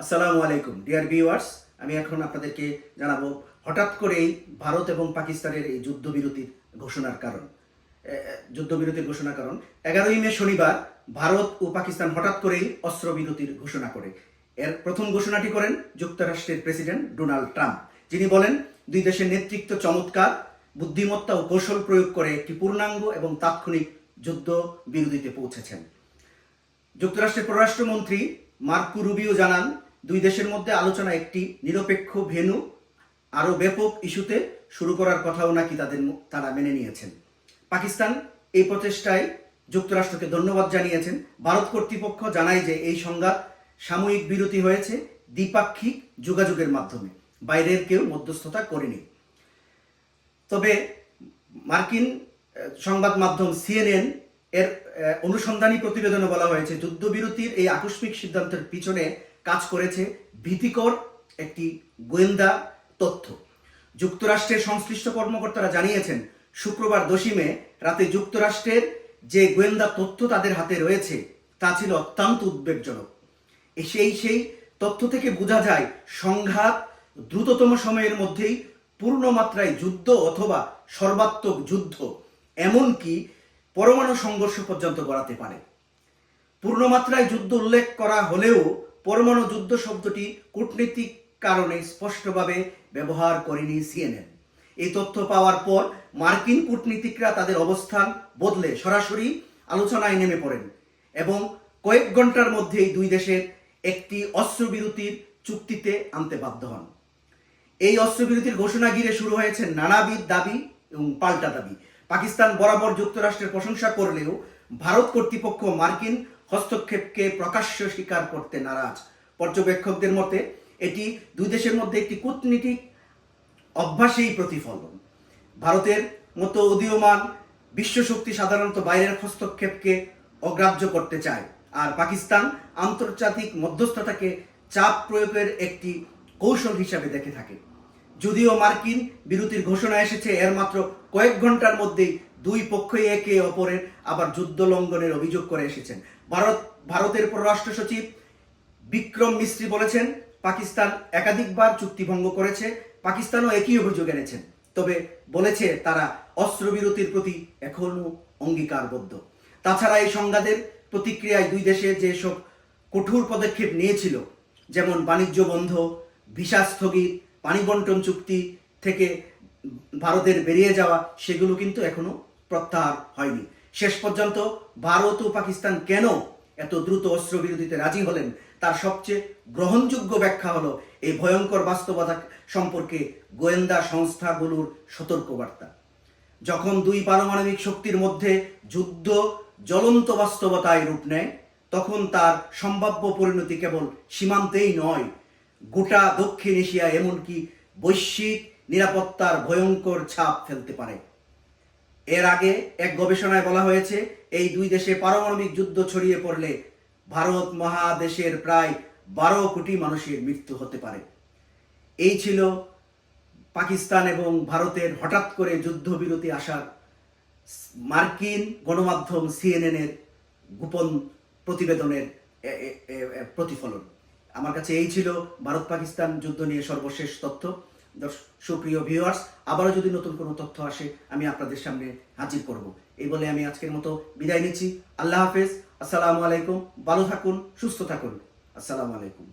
আসসালামু আলাইকুম dear viewers. আমি এখন আপনাদেরকে জানাবো হঠাৎ করেই ভারত এবং পাকিস্তানের এই যুদ্ধবিরতির ঘোষণার কারণ। 11ই মে শনিবার ভারত ও পাকিস্তান হঠাৎ করেই অস্ত্রবিরতির ঘোষণা করে। এর প্রথম ঘোষণাটি করেন যুক্তরাষ্ট্রের প্রেসিডেন্ট ডোনাল্ড ট্রাম্প, যিনি বলেন দুই দেশের নেতৃত্ব চমৎকার বুদ্ধিমত্তা ও কৌশল প্রয়োগ করে একটি পূর্ণাঙ্গ এবং তাৎক্ষণিক যুদ্ধ বিরতিতে পৌঁছেছেন। যুক্তরাষ্ট্রের পররাষ্ট্রমন্ত্রী মার্কো রুবিও জানান, দুই দেশের মধ্যে আলোচনা একটি নিরপেক্ষ ভেন্যু আরও ব্যাপক ইস্যুতে শুরু করার কথাও নাকি তারা মেনে নিয়েছেন। পাকিস্তান এই প্রচেষ্টায় যুক্তরাষ্ট্রকে ধন্যবাদ জানিয়েছেন। ভারত কর্তৃপক্ষ জানায় যে এই সংঘাত সাময়িক বিরতি হয়েছে দ্বিপাক্ষিক যোগাযোগের মাধ্যমে, বাইরের কেউ মধ্যস্থতা করেনি। তবে মার্কিন সংবাদ মাধ্যম CNN এর অনুসন্ধানী প্রতিবেদনে বলা হয়েছে যুদ্ধবিরতির এই আকস্মিক সিদ্ধান্তের পিছনে কাজ করেছে ভীতিকর একটি গোয়েন্দা তথ্য। যুক্তরাষ্ট্রের সংশ্লিষ্ট কর্মকর্তারা জানিয়েছেন, শুক্রবার 10 মে রাতে যুক্তরাষ্ট্রের যে গোয়েন্দা তথ্য তাদের হাতে রয়েছে তা ছিল অত্যন্ত উদ্বেগজনক। সেই তথ্য থেকে বোঝা যায় সংঘাত দ্রুততম সময়ের মধ্যেই পূর্ণমাত্রায় যুদ্ধ অথবা সর্বাত্মক যুদ্ধ, এমনকি পরমাণু সংঘর্ষ পর্যন্ত গড়াতে পারে। পূর্ণমাত্রায় যুদ্ধ উল্লেখ করা হলেও পরমাণু যুদ্ধ শব্দটি কূটনৈতিক কারণে স্পষ্টভাবে ব্যবহার করেনি CNN। এই তথ্য পাওয়ার পর মার্কিন কূটনীতিকরা তাদের অবস্থান বদলে সরাসরি আলোচনায় নেমে পড়েন এবং কয়েক ঘন্টার মধ্যেই দুই দেশের একটি অস্ত্রবিরতির চুক্তিতে আনতে বাধ্য হন। এই অস্ত্রবিরতির ঘোষণা ঘিরে শুরু হয়েছে নানাবিধ দাবি এবং পাল্টা দাবি। পাকিস্তান বরাবর যুক্তরাষ্ট্রের প্রশংসা করলেও ভারত কর্তৃপক্ষ মার্কিন হস্তক্ষেপকে প্রকাশ্য স্বীকার করতে নারাজ। পর্যবেক্ষকদের মতে এটি দুই দেশের মধ্যে একটি কূটনীতিক অভ্যাসেই প্রতিফলন। ভারতের মতো উদীয়মান বিশ্বশক্তি সাধারণত বাইরের হস্তক্ষেপকে অগ্রাহ্য করতে চায়, আর পাকিস্তান আন্তর্জাতিক মধ্যস্থতাকে চাপ প্রয়োগের একটি কৌশল হিসাবে দেখে থাকে। যদিও মার্কিন বিরতির ঘোষণা এসেছে এর মাত্র কয়েক ঘন্টার মধ্যেই দুই পক্ষই একে অপরের আবার যুদ্ধ লঙ্ঘনের অভিযোগ করে এসেছেন। ভারতের পররাষ্ট্র সচিব বিক্রম মিস্ত্রি বলেছেন, পাকিস্তান একাধিকবার চুক্তি ভঙ্গ করেছে। পাকিস্তানও একই অভিযোগ এনেছেন, তবে বলেছে তারা অস্ত্রবিরতির প্রতি এখনও অঙ্গীকারবদ্ধ। তাছাড়া এই সংঘাতের প্রতিক্রিয়ায় দুই দেশে যেসব কঠোর পদক্ষেপ নিয়েছিল, যেমন বাণিজ্য বন্ধ, ভিসা স্থগিত, পানি বন্টন চুক্তি থেকে ভারতের বেরিয়ে যাওয়া, সেগুলো কিন্তু এখনো প্রত্যাহার হয়নি। শেষ পর্যন্ত ভারত ও পাকিস্তান কেন এত দ্রুত অস্ত্রবিরতিতে রাজি হলেন তার সবচেয়ে গ্রহণযোগ্য ব্যাখ্যা হলো এই ভয়ঙ্কর বাস্তবতা সম্পর্কে গোয়েন্দা সংস্থাগুলোর সতর্কবার্তা। যখন দুই পারমাণবিক শক্তির মধ্যে যুদ্ধ জ্বলন্ত বাস্তবতায় রূপ নেয়, তখন তার সম্ভাব্য পরিণতি কেবল সীমান্তেই নয়, গোটা দক্ষিণ এশিয়া এমনকি বৈশ্বিক নিরাপত্তার ভয়ঙ্কর ছাপ ফেলতে পারে। এর আগে এক গবেষণায় বলা হয়েছে, এই দুই দেশে পারমাণবিক যুদ্ধ ছড়িয়ে পড়লে ভারত মহাদেশের প্রায় 12 কোটি মানুষের মৃত্যু হতে পারে। এই ছিল পাকিস্তান এবং ভারতের হঠাৎ করে যুদ্ধবিরতি আসার মার্কিন গণমাধ্যম CNN এর গোপন প্রতিবেদনের প্রতিফলন। আমার কাছে এই ছিল ভারত পাকিস্তান যুদ্ধ নিয়ে সর্বশেষ তথ্য। সুপ্রিয় ভিউয়ার্স, আবারও যদি নতুন কোনো তথ্য আসে আমি আপনাদের সামনে হাজির করব। এই বলে আমি আজকের মতো বিদায় নিচ্ছি। আল্লাহ হাফেজ। আসসালামু আলাইকুম। ভালো থাকুন, সুস্থ থাকুন। আসসালামু আলাইকুম।